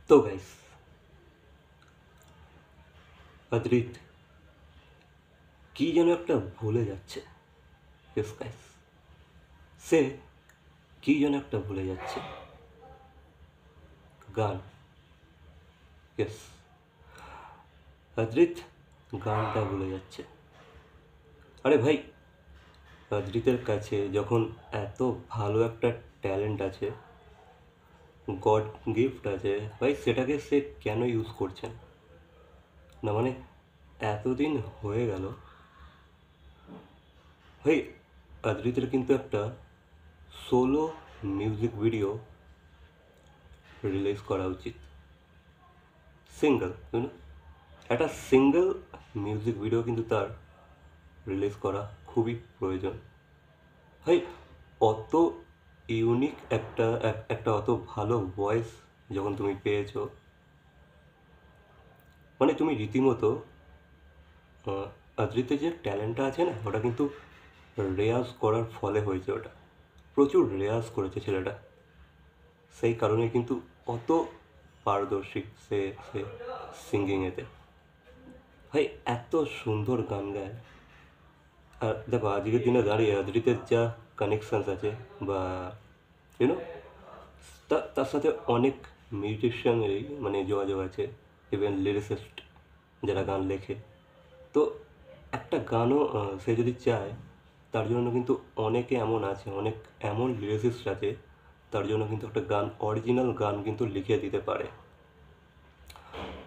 তো গাইস, অদ্রিত কি যেন একটা ভুলে যাচ্ছে। ইয়েস গাইস, সে কি যেন একটা ভুলে যাচ্ছে। গান। ইয়েস, অদ্রিত গানটা ভুলে যাচ্ছে। আরে ভাই, অদ্রিতের কাছে যখন এত ভালো একটা ট্যালেন্ট আছে, গড গিফট আছে ভাই, সেটাকে সে কেন ইউজ করছে না? না মানে এতদিন হয়ে গেল ভাই, অদ্রিতের কিন্তু একটা সোলো মিউজিক ভিডিও রিলিজ করা উচিত। সিঙ্গেল, একটা সিঙ্গেল মিউজিক ভিডিও কিন্তু তার রিলিজ করা খুবই প্রয়োজন। ভাই, অত ইউনিক একটা অত ভালো ভয়েস যখন তুমি পেয়েছো, মানে তুমি রীতিমতো অদ্রিতের যে ট্যালেন্টটা আছে না, ওটা কিন্তু রেয়াজ করার ফলে হয়েছে। ওটা প্রচুর রেয়াজ করেছে ছেলেটা, সেই কারণে কিন্তু অত পারদর্শী সে সে সিঙ্গিংয়েতে। ভাই, এত সুন্দর গান গায়। আর দেখো, আজকের দিনে দাঁড়িয়ে অদ্রিতের যা কানেকশানস আছে বা ইউনো তার সাথে অনেক মিউজিশিয়ানেরই মানে যোগাযোগ আছে, ইভেন লিরিসিস্ট যারা গান লেখে। তো একটা গানও সে যদি চায়, তার জন্য কিন্তু অনেকে এমন আছে, অনেক এমন লিরিসিস্ট আছে, তার জন্য কিন্তু একটা গান, অরিজিনাল গান কিন্তু লিখে দিতে পারে।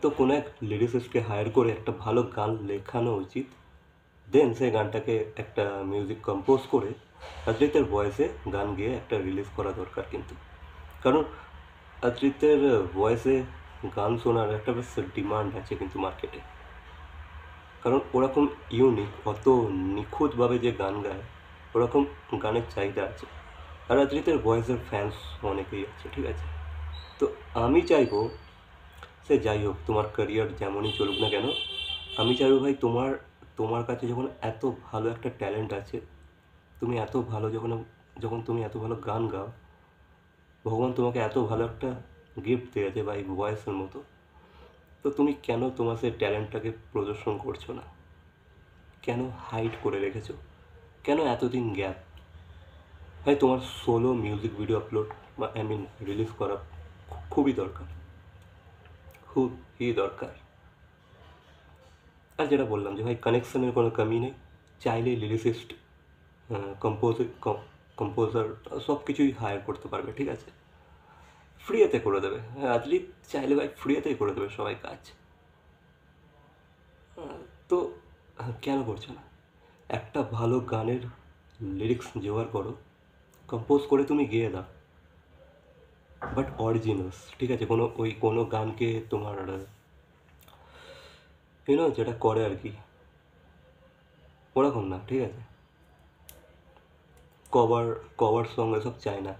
তো কোনো এক লিরিসিস্টকে হায়ার করে একটা ভালো গান লেখানো উচিত। দেন সেই গানটাকে একটা মিউজিক কম্পোজ করে অদ্রিতের ভয়েসে গান গেয়ে একটা রিলিজ করা দরকার কিন্তু। কারণ অদ্রিতের ভয়েসে গান শোনার একটা বেশ ডিমান্ড আছে কিন্তু মার্কেটে। কারণ ওরকম ইউনিক, অত নিখুঁতভাবে যে গান গায়, ওরকম গানের চাহিদা আছে। আর অদ্রিতের ভয়েসের ফ্যান্স অনেকেই আছে, ঠিক আছে। তো আমি চাইবো, সে যাই হোক, তোমার ক্যারিয়ার যেমনই চলুক না কেন, আমি চাইবো ভাই, তোমার তোমার কাছে যখন এত ভালো একটা ট্যালেন্ট আছে, তুমি এত ভালো যখন যখন তুমি এত ভালো গান গাও, ভগবান তোমাকে এত ভালো একটা গিফট দিয়েছে ভাই, ভয়েসের মতো। তো তুমি কেন তোমার সেই ট্যালেন্টটাকে প্রদর্শন করছো না? কেন হাইড করে রেখেছো? কেন এতদিন গ্যাপ? ভাই, তোমার সোলো মিউজিক ভিডিও আপলোড বা রিলিজ করা খুবই দরকার, খুবই দরকার। আর যেটা বললাম যে ভাই, কানেকশনের কোনো কমি নেই। চাইলেই লিরিসিস্ট, কম্পোজার সব কিছুই হায়ার করতে পারবে, ঠিক আছে। ফ্রিতে করে দেবে, অ্যাটলিস্ট চাইলে ভাই ফ্রিতেই করে দেবে সবাই কাজ। তো কেন করছো না? একটা ভালো গানের লিরিক্স জোগাড় করো, কম্পোজ করে তুমি গেয়ে দাও, বাট অরিজিনালস, ঠিক আছে। কোনো গানকে তোমার যেটা করে আর কি, ওরকম না, ঠিক আছে। কভার কভার সং এসব চাই না,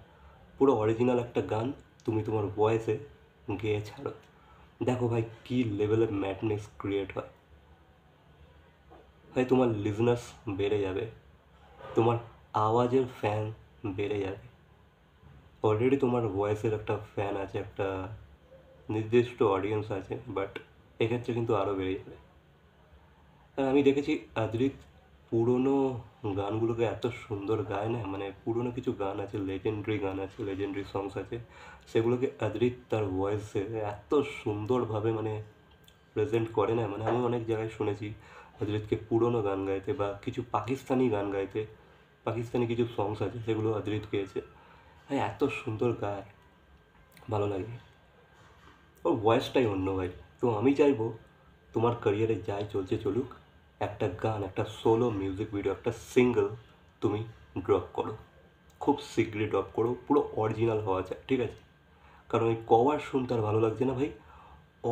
পুরো অরিজিনাল একটা গান তুমি তোমার ভয়েসে গেয়ে ছাড়ো। দেখো ভাই, কী লেভেলের ম্যাডনেস ক্রিয়েট হয়। ভাই, তোমার লিজনার্স বেড়ে যাবে, তোমার আওয়াজের ফ্যান বেড়ে যাবে। অলরেডি তোমার ভয়েসের একটা ফ্যান আছে, একটা নির্দিষ্ট অডিয়েন্স আছে, বাট এক্ষেত্রে কিন্তু আরও বেড়ে যাবে। আর আমি দেখেছি অদ্রিত পুরনো গানগুলোকে এত সুন্দর গায় না, মানে পুরনো কিছু গান আছে, লেজেন্ডারি গান আছে, লেজেন্ডারি সংস আছে, সেগুলোকে অদ্রিত তার ভয়েসে এত সুন্দরভাবে মানে প্রেজেন্ট করে না। মানে আমি অনেক জায়গায় শুনেছি অদ্রিতকে পুরনো গান গাইতে বা কিছু পাকিস্তানি গান গাইতে, পাকিস্তানি কিছু সংস আছে সেগুলো অদ্রিত গেয়েছে। হ্যাঁ, এত সুন্দর গায়, ভালো লাগে। ওর ভয়েসটাই অন্য ভাই। তো আমি চাইবো তোমার ক্যারিয়ারে যাই চলছে চলুক, একটা গান, একটা সোলো মিউজিক ভিডিও, একটা সিঙ্গেল তুমি ড্রপ করো, খুব শীঘ্রই ড্রপ করো, পুরো অরিজিনাল হওয়া চাই, ঠিক আছে। কারণ ওই কভার শুনতে আর ভালো লাগছে না ভাই,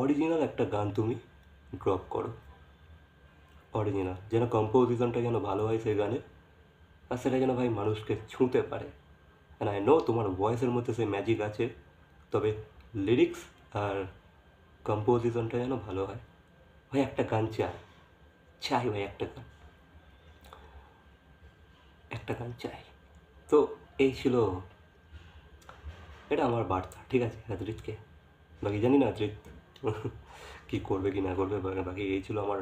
অরিজিনাল একটা গান তুমি ড্রপ করো। অরিজিনাল যেন কম্পোজিশনটা যেন ভালো হয় সেই গানে, আর সেটা যেন ভাই মানুষকে ছুঁতে পারে। অ্যান্ড আই নো তোমার ভয়েসের মধ্যে সেই ম্যাজিক আছে, তবে লিরিক্স আর কম্পোজিশনটা যেন ভালো হয়। ভাই, একটা গান চাই, চাই ভাই, একটা গান চাই। তো এই ছিল, এটা আমার বার্তা, ঠিক আছে অদ্রিতকে। বাকি জানি না আদ্রিত কী করবে কি না করবে, বাকি এই ছিল আমার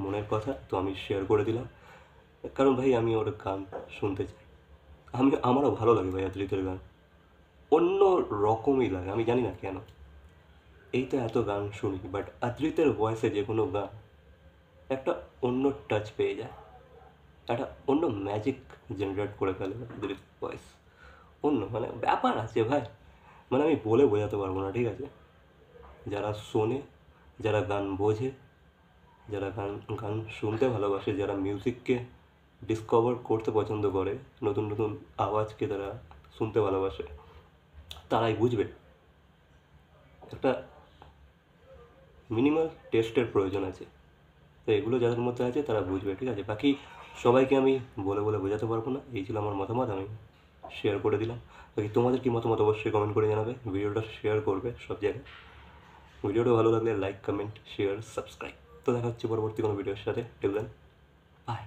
মনের কথা, তো আমি শেয়ার করে দিলাম। কারণ ভাই আমি ওর গান শুনতে চাই, আমারও ভালো লাগে ভাই আদ্রিতের গান, অন্য রকমই লাগে, আমি জানি না কেন। এই তো এত গান শুনি, বাট আদ্রিতের ভয়েসে যে কোনো গান একটা অন্য টাচ পেয়ে যায়, একটা অন্য ম্যাজিক জেনারেট করে ফেলে আদ্রিত ভয়েস, অন্য মানে ব্যাপার আছে ভাই, মানে আমি বলে বোঝাতে পারবো না, ঠিক আছে? যারা শোনে, যারা গান বোঝে, যারা গান গান শুনতে ভালোবাসে, যারা মিউজিককে ডিসকভার করতে পছন্দ করে, নতুন নতুন আওয়াজকে তারা শুনতে ভালোবাসে, তারাই বুঝবে একটা মিনিমাল টেস্টের প্রয়োজন আছে। তো এগুলো যাদের মধ্যে আছে তারা বুঝবে, ঠিক আছে? বাকি সবাইকে আমি বলে বলে বোঝাতে পারবো না, এই ছিল আমার মতামত, আমি শেয়ার করে দিলাম। বাকি তোমাদের কি মতামত অবশ্যই কমেন্ট করে জানাবে, ভিডিওটা শেয়ার করবে সব জায়গায়। ভিডিওটা ভালো লাগলে লাইক, কমেন্ট, শেয়ার, সাবস্ক্রাইব। তো দেখা হচ্ছে পরবর্তী কোনো ভিডিওর সাথে। Till then, by.